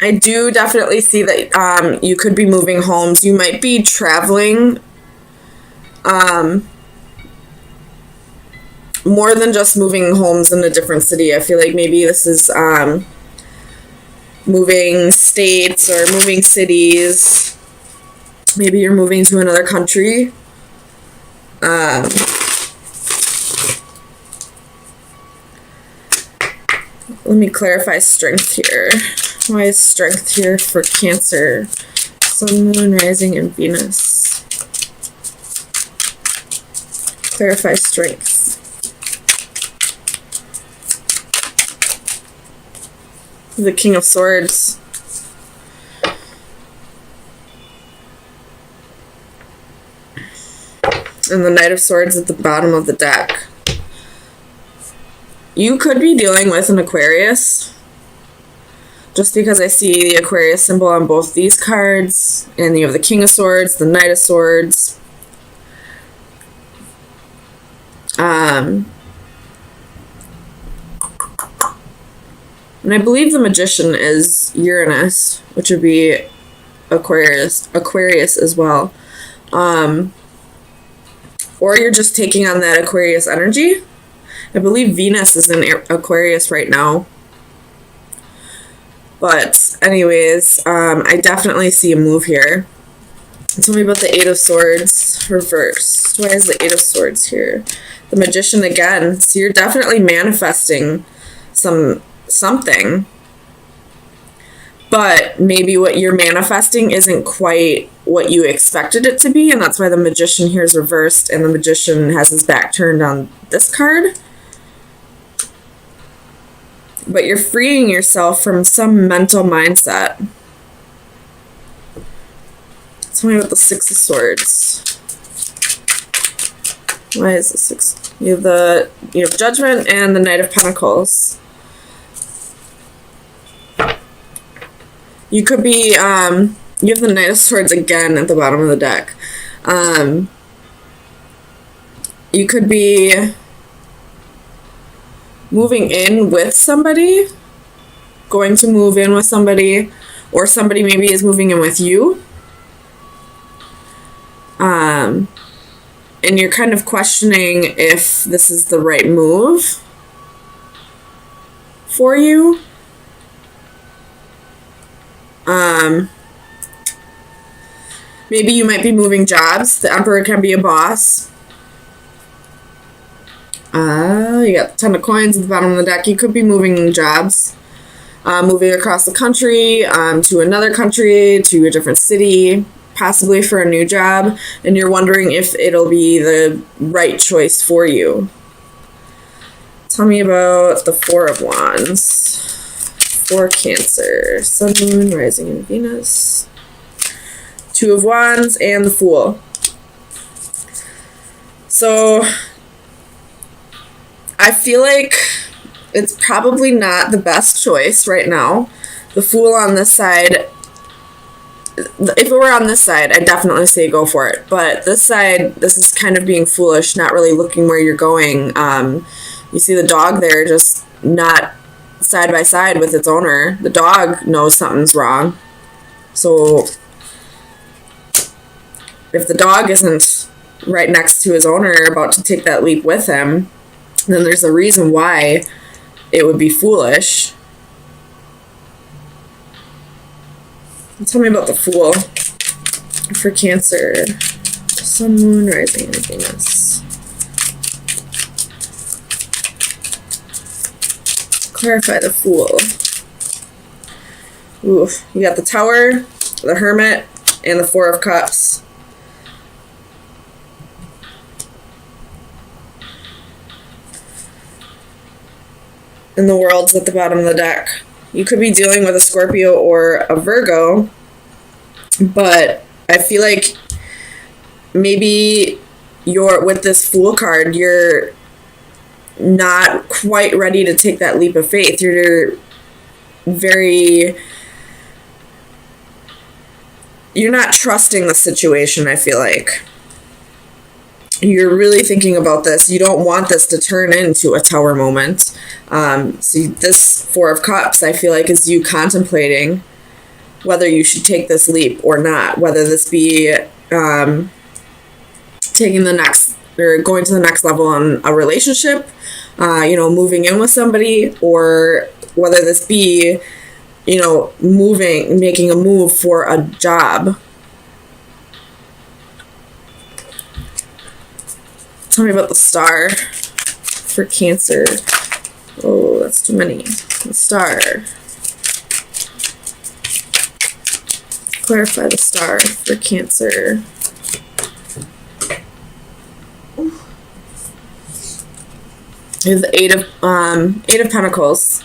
I do definitely see that you could be moving homes. You might be traveling more than just moving homes in a different city. I feel like maybe this is moving states or moving cities. Maybe you're moving to another country. Let me clarify strength here. Why is strength here for Cancer? Sun, Moon, Rising, and Venus. Clarify strength. The King of Swords. And the Knight of Swords at the bottom of the deck. You could be dealing with an Aquarius. Just because I see the Aquarius symbol on both these cards. And you have the King of Swords, the Knight of Swords. And I believe the Magician is Uranus, which would be Aquarius as well. Or you're just taking on that Aquarius energy. I believe Venus is in Aquarius right now. But anyways, I definitely see a move here. Tell me about the Eight of Swords reversed. Why is the Eight of Swords here? The Magician again. So you're definitely manifesting something. But maybe what you're manifesting isn't quite what you expected it to be, and that's why the Magician here is reversed, and the Magician has his back turned on this card. But you're freeing yourself from some mental mindset. Tell me about the Six of Swords. Why is the Six? You have Judgment and the Knight of Pentacles. You could be, you have the Knight of Swords again at the bottom of the deck. You could be moving in with somebody, going to move in with somebody, or somebody maybe is moving in with you. And you're kind of questioning if this is the right move for you. Maybe you might be moving jobs. The Emperor can be a boss. You got the Ten of Coins at the bottom of the deck. You could be moving jobs. Moving across the country, to another country, to a different city, possibly for a new job, and you're wondering if it'll be the right choice for you. Tell me about the Four of Wands. For Cancer, Sun, Moon, Rising, and Venus. Two of Wands and the Fool. So I feel like it's probably not the best choice right now. The Fool on this side, if it were on this side, I'd definitely say go for it. But this side, this is kind of being foolish, not really looking where you're going. You see the dog there just not side by side with its owner. The dog knows something's wrong. So if the dog isn't right next to his owner about to take that leap with him, then there's a reason why it would be foolish. Tell me about the Fool for Cancer. Sun, Moon, Rising, and Venus. Clarify the Fool. Ooh, you got the Tower, the Hermit, and the Four of Cups. And the World's at the bottom of the deck. You could be dealing with a Scorpio or a Virgo, but I feel like maybe with this Fool card, you're not quite ready to take that leap of faith. You're not trusting the situation, I feel like. You're really thinking about this. You don't want this to turn into a Tower moment. See, this Four of Cups, I feel like, is you contemplating whether you should take this leap or not, whether this be taking the next or going to the next level in a relationship, moving in with somebody, or whether this be, making a move for a job. Tell me about the star for Cancer. Oh, that's too many. The star. Clarify the star for Cancer. Is the Eight of Pentacles.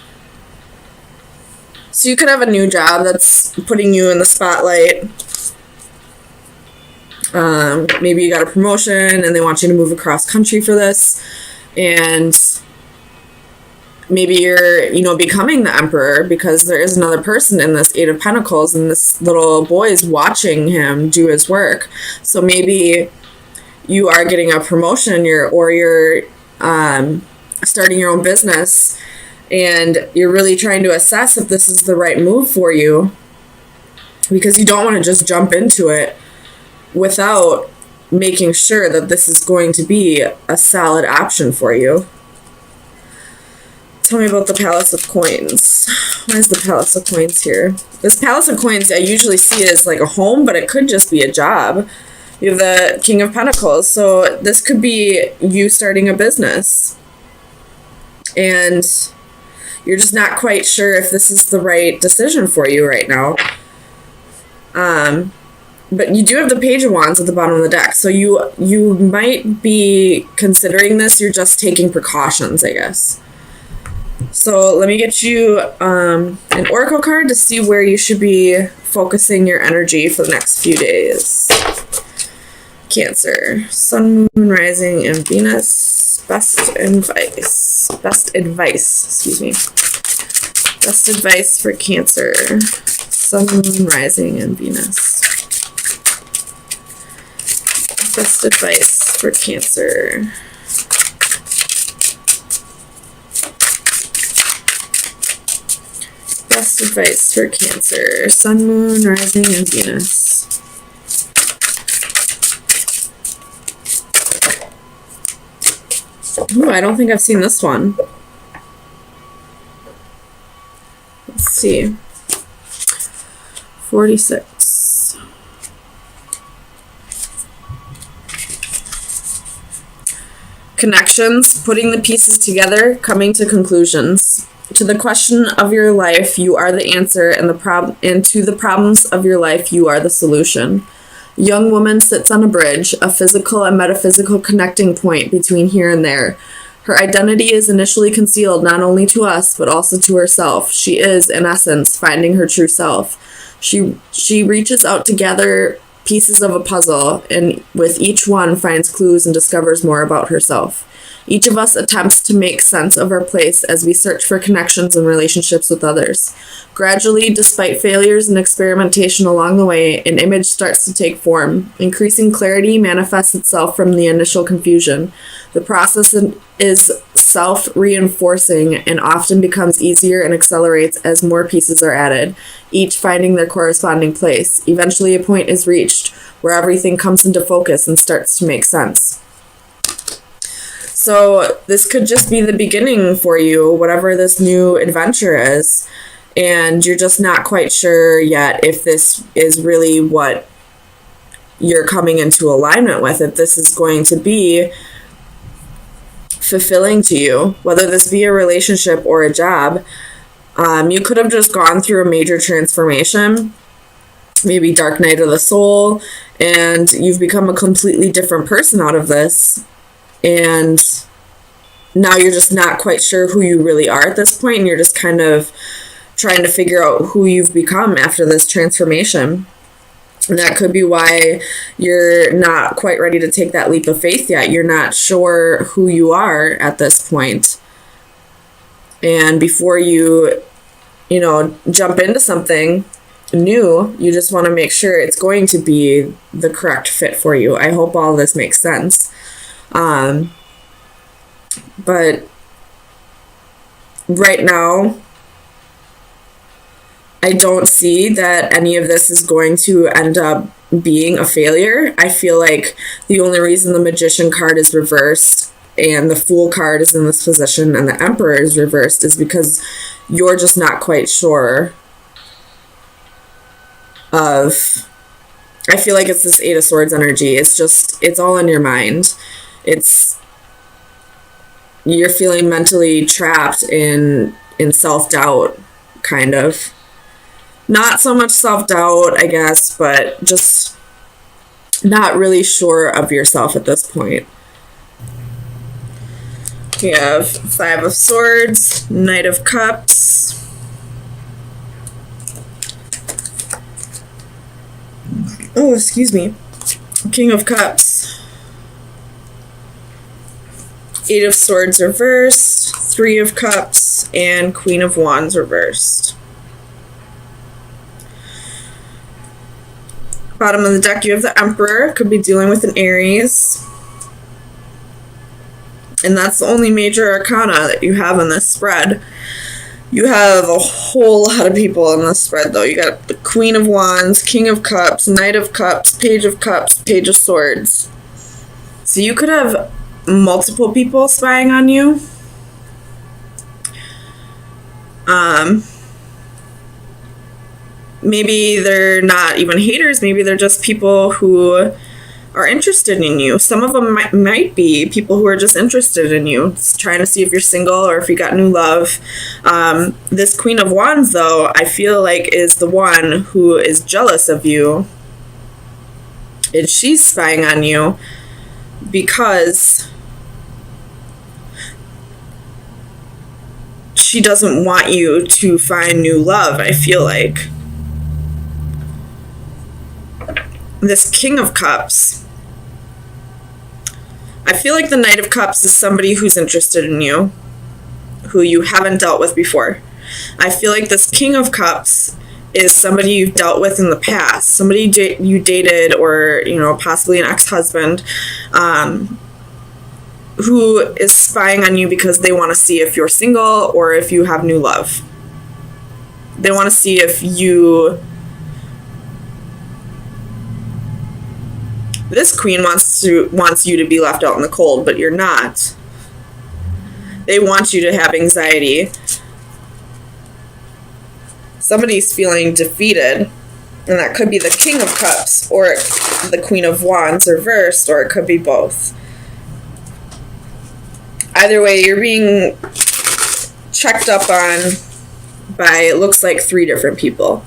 So you could have a new job that's putting you in the spotlight. Maybe you got a promotion and they want you to move across country for this, and maybe you're becoming the emperor because there is another person in this Eight of Pentacles, and this little boy is watching him do his work. So maybe you are getting a promotion, you're starting your own business, and you're really trying to assess if this is the right move for you, because you don't want to just jump into it without making sure that this is going to be a solid option for you. Tell me about the Palace of Coins. Why is the Palace of Coins here? This Palace of Coins, I usually see it as like a home, but it could just be a job. You have the King of Pentacles, so this could be you starting a business. And you're just not quite sure if this is the right decision for you right now. But you do have the Page of Wands at the bottom of the deck, so you might be considering this. You're just taking precautions, I guess. So let me get you an oracle card to see where you should be focusing your energy for the next few days. Cancer, Sun, Moon, Rising, and Venus. Best advice, excuse me. Best advice for Cancer, Sun, Moon, Rising, and Venus. Best advice for Cancer. Best advice for Cancer, Sun, Moon, Rising, and Venus. Ooh, I don't think I've seen this one. Let's see. 46. Connections, putting the pieces together, coming to conclusions. To the question of your life, you are the answer, and to the problems of your life, you are the solution. A young woman sits on a bridge, a physical and metaphysical connecting point between here and there. Her identity is initially concealed not only to us, but also to herself. She is, in essence, finding her true self. She reaches out to gather pieces of a puzzle, and with each one finds clues and discovers more about herself. Each of us attempts to make sense of our place as we search for connections and relationships with others. Gradually, despite failures and experimentation along the way, an image starts to take form. Increasing clarity manifests itself from the initial confusion. The process is self-reinforcing and often becomes easier and accelerates as more pieces are added, each finding their corresponding place. Eventually, a point is reached where everything comes into focus and starts to make sense. So this could just be the beginning for you, whatever this new adventure is, and you're just not quite sure yet if this is really what you're coming into alignment with, if this is going to be fulfilling to you, whether this be a relationship or a job. You could have just gone through a major transformation, maybe dark night of the soul, and you've become a completely different person out of this. And now you're just not quite sure who you really are at this point, and you're just kind of trying to figure out who you've become after this transformation. And that could be why you're not quite ready to take that leap of faith yet. You're not sure who you are at this point. And before you jump into something new, you just want to make sure it's going to be the correct fit for you. I hope all this makes sense. But right now, I don't see that any of this is going to end up being a failure. I feel like the only reason the Magician card is reversed and the Fool card is in this position and the Emperor is reversed is because you're just not quite sure of... I feel like it's this Eight of Swords energy. It's all in your mind. You're feeling mentally trapped in self-doubt, kind of. Not so much self-doubt, I guess, but just not really sure of yourself at this point. We have Five of Swords, Knight of Cups, oh, excuse me, King of Cups, Eight of Swords reversed, Three of Cups, and Queen of Wands reversed. Bottom of the deck, you have the Emperor. Could be dealing with an Aries. And that's the only major arcana that you have in this spread. You have a whole lot of people in this spread, though. You got the Queen of Wands, King of Cups, Knight of Cups, Page of Cups, Page of Swords. So you could have multiple people spying on you. Maybe they're not even haters. Maybe they're just people who are interested in you. Some of them might be people who are just interested in you, trying to see if you're single or if you got new love. This Queen of Wands, though, I feel like is the one who is jealous of you. And she's spying on you because she doesn't want you to find new love, I feel like. This King of Cups, I feel like the Knight of Cups is somebody who's interested in you, who you haven't dealt with before. I feel like this King of Cups is somebody you've dealt with in the past, somebody you dated, or, you know, possibly an ex-husband, who is spying on you because they want to see if you're single or if you have new love. They want to see if you... This queen wants you to be left out in the cold, but you're not. They want you to have anxiety. Somebody's feeling defeated, and that could be the King of Cups or the Queen of Wands reversed, or it could be both. Either way, you're being checked up on by, it looks like, 3 different people.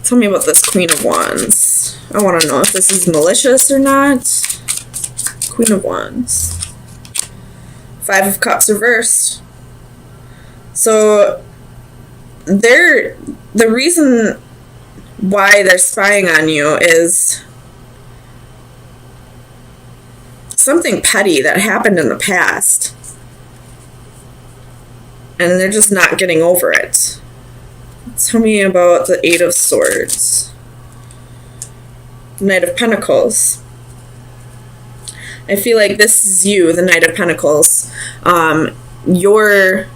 Tell me about this Queen of Wands. I want to know if this is malicious or not. Queen of Wands. Five of Cups reversed. So, the reason why they're spying on you is something petty that happened in the past. And they're just not getting over it. Tell me about the Eight of Swords. Knight of Pentacles. I feel like this is you, the Knight of Pentacles. You're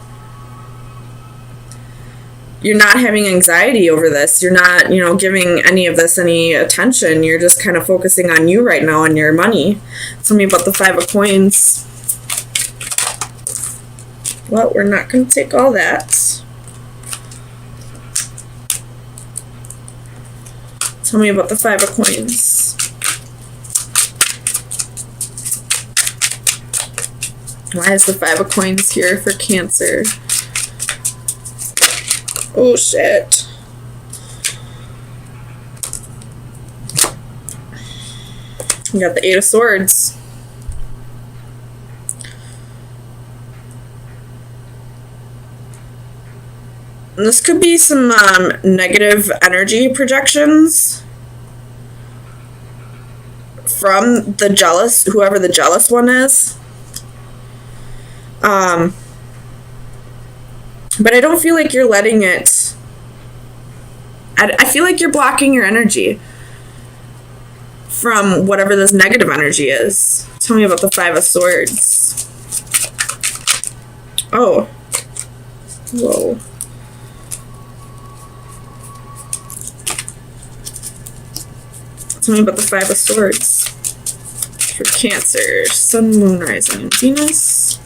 not having anxiety over this. You're not, you know, giving any of this any attention. You're just kind of focusing on you right now and your money. Tell me about the Five of Coins. Well, we're not going to take all that. Tell me about the Five of Coins. Why is the Five of Coins here for Cancer? Oh, shit. We got the Eight of Swords. And this could be some negative energy projections from the jealous, whoever the jealous one is. But I don't feel like you're letting it... I feel like you're blocking your energy from whatever this negative energy is. Tell me about the Five of Swords. Oh. Whoa. Tell me about the Five of Swords for Cancer, Sun, Moon, Rising, and Venus.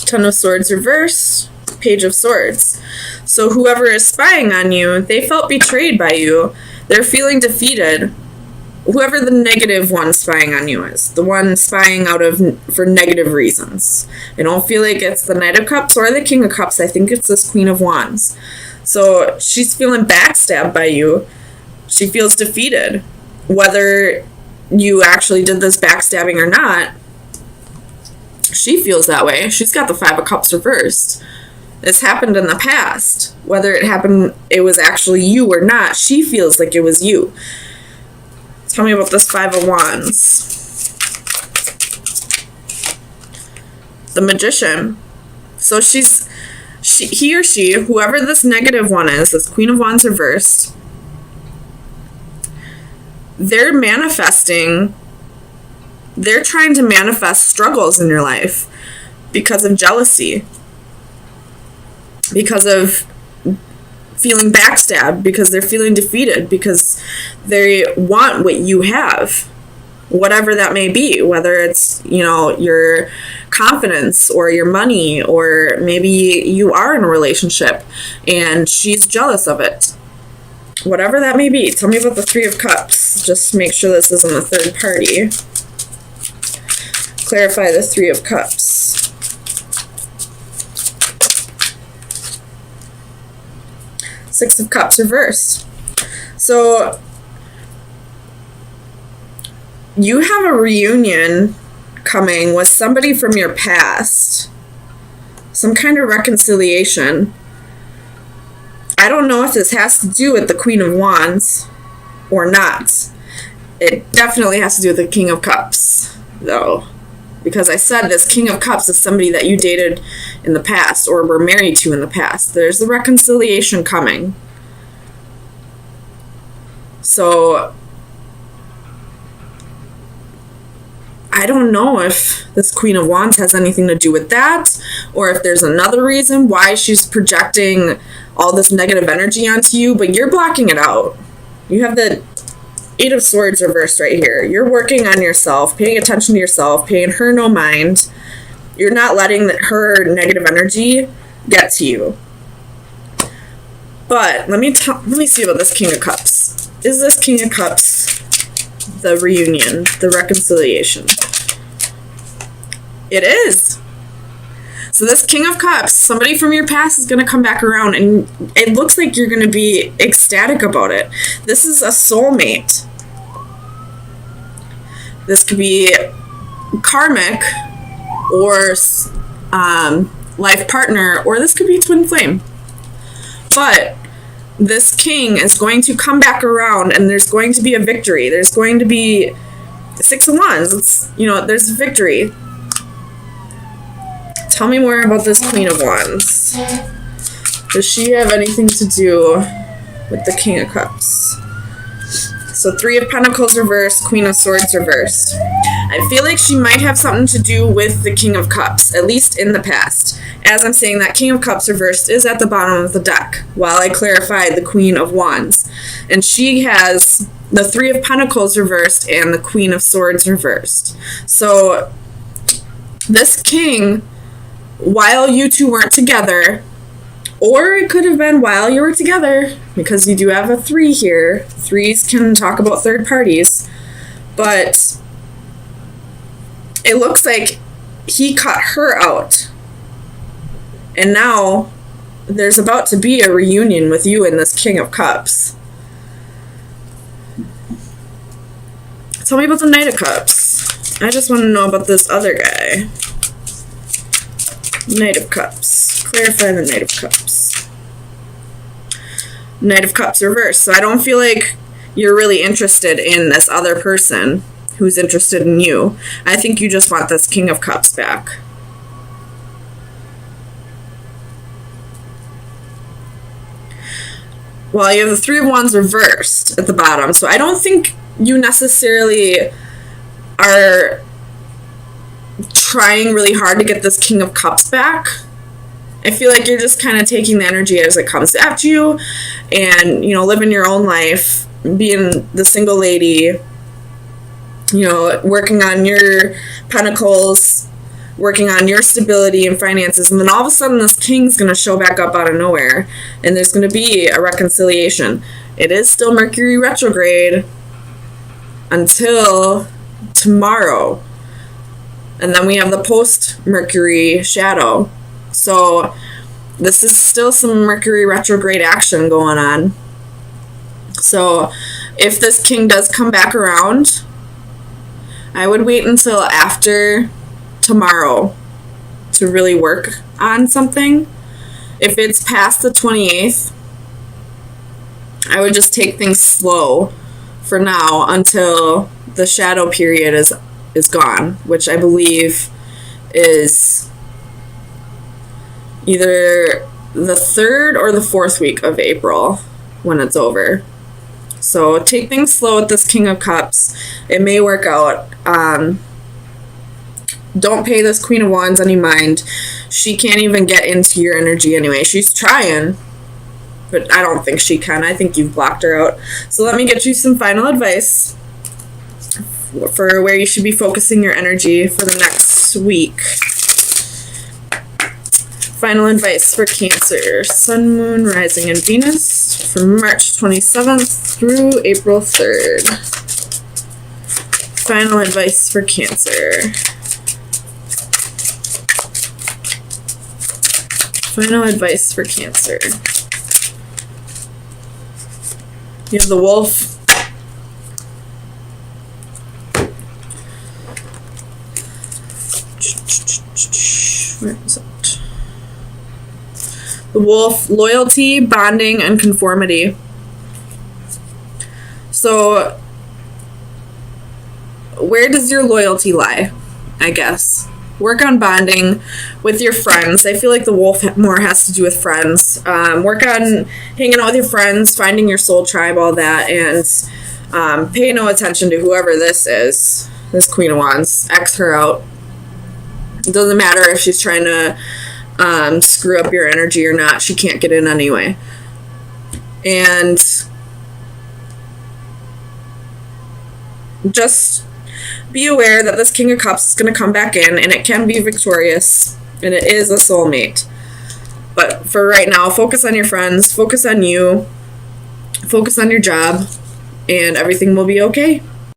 Ten of Swords reverse, Page of Swords. So whoever is spying on you, they felt betrayed by you. They're feeling defeated. Whoever the negative one spying on you is, the one spying for negative reasons. I don't feel like it's the Knight of Cups or the King of Cups. I think it's this Queen of Wands. So she's feeling backstabbed by you. She feels defeated. Whether you actually did this backstabbing or not, she feels that way. She's got the Five of Cups reversed. This happened in the past. Whether it was actually you or not, she feels like it was you. Tell me about this Five of Wands. The Magician. So he or she, whoever this negative one is, this Queen of Wands reversed, they're manifesting, they're trying to manifest struggles in your life because of jealousy, because of feeling backstabbed, because they're feeling defeated, because they want what you have, whatever that may be, whether it's, your confidence or your money, or maybe you are in a relationship and she's jealous of it. Whatever that may be. Tell me about the Three of Cups. Just make sure this isn't a third party. Clarify the Three of Cups. Six of Cups reversed. So you have a reunion coming with somebody from your past. Some kind of reconciliation. I don't know if this has to do with the Queen of Wands or not. It definitely has to do with the King of Cups, though. Because I said this King of Cups is somebody that you dated in the past or were married to in the past. There's the reconciliation coming. So I don't know if this Queen of Wands has anything to do with that, or if there's another reason why she's projecting all this negative energy onto you, but you're blocking it out. You have the Eight of Swords reversed right here. You're working on yourself, paying attention to yourself, paying her no mind. You're not letting her negative energy get to you. But let me see about this King of Cups. Is this King of Cups the reunion, the reconciliation? It is. So this King of Cups, somebody from your past is going to come back around, and it looks like you're going to be ecstatic about it. This is a soulmate. This could be karmic or life partner, or this could be twin flame. But this king is going to come back around, and there's going to be a victory. There's going to be Six of Wands. There's a victory. Tell me more about this Queen of Wands. Does she have anything to do with the King of Cups? So Three of Pentacles reversed, Queen of Swords reversed. I feel like she might have something to do with the King of Cups, at least in the past. As I'm saying, that King of Cups reversed is at the bottom of the deck, while I clarified the Queen of Wands. And she has the Three of Pentacles reversed and the Queen of Swords reversed. So this king, while you two weren't together, or it could have been while you were together, because you do have a 3 here. 3s can talk about third parties. But it looks like he cut her out. And now there's about to be a reunion with you and this King of Cups. Tell me about the Knight of Cups. I just want to know about this other guy. Knight of Cups. Clarify the Knight of Cups. Knight of Cups reversed. So I don't feel like you're really interested in this other person who's interested in you. I think you just want this King of Cups back. Well, you have the Three of Wands reversed at the bottom. So I don't think you necessarily are trying really hard to get this King of Cups back. I feel like you're just kind of taking the energy as it comes at you and, you know, living your own life, being the single lady, you know, working on your pentacles, working on your stability and finances, and then all of a sudden this king's going to show back up out of nowhere, and there's going to be a reconciliation. It is still Mercury retrograde until tomorrow, and then we have the post-Mercury shadow. So this is still some Mercury retrograde action going on. So if this king does come back around, I would wait until after tomorrow to really work on something. If it's past the 28th, I would just take things slow for now until the shadow period is gone, which I believe is either the 3rd or the 4th week of April when it's over. So take things slow with this King of Cups. It may work out. Don't pay this Queen of Wands any mind. She can't even get into your energy anyway. She's trying, but I don't think she can. I think you've blocked her out. So let me get you some final advice for where you should be focusing your energy for the next week. Final advice for Cancer, Sun, Moon, Rising, and Venus from March 27th through April 3rd. Final advice for Cancer. Final advice for Cancer. You have the Wolf. Where is it? The Wolf, loyalty, bonding, and conformity. So, where does your loyalty lie, I guess? Work on bonding with your friends. I feel like the Wolf more has to do with friends. Work on hanging out with your friends, finding your soul tribe, all that, and pay no attention to whoever this is. This Queen of Wands. X her out. It doesn't matter if she's trying to screw up your energy or not. She can't get in anyway. And just be aware that this King of Cups is going to come back in, and it can be victorious, and it is a soulmate. But for right now, focus on your friends, focus on you, focus on your job, and everything will be okay.